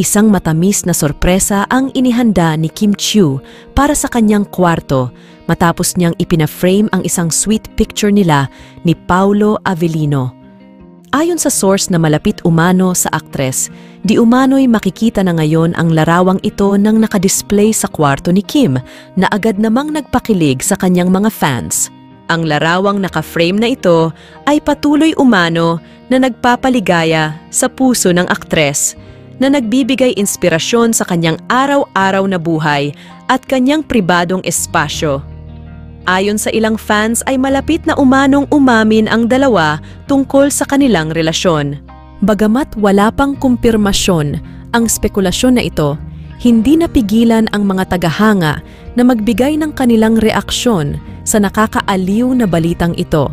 Isang matamis na sorpresa ang inihanda ni Kim Chiu para sa kanyang kwarto matapos niyang ipina-frame ang isang sweet picture nila ni Paolo Avellino. Ayon sa source na malapit umano sa aktres, di umano'y makikita na ngayon ang larawang ito nang nakadisplay sa kwarto ni Kim na agad namang nagpakilig sa kanyang mga fans. Ang larawang naka-frame na ito ay patuloy umano na nagpapaligaya sa puso ng aktres na nagbibigay inspirasyon sa kanyang araw-araw na buhay at kanyang pribadong espasyo. Ayon sa ilang fans ay malapit na umanong umamin ang dalawa tungkol sa kanilang relasyon. Bagamat wala pang kumpirmasyon ang spekulasyon na ito, hindi napigilan ang mga tagahanga na magbigay ng kanilang reaksyon sa nakakaaliw na balitang ito.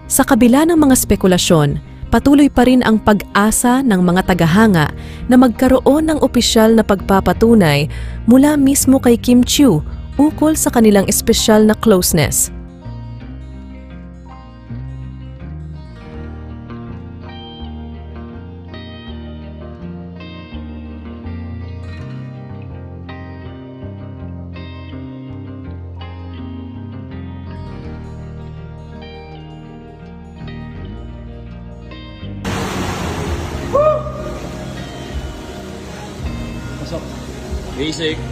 Sa kabila ng mga spekulasyon, patuloy pa rin ang pag-asa ng mga tagahanga na magkaroon ng opisyal na pagpapatunay mula mismo kay Kim Chiu ukol sa kanilang espesyal na closeness. Pasok. Basic.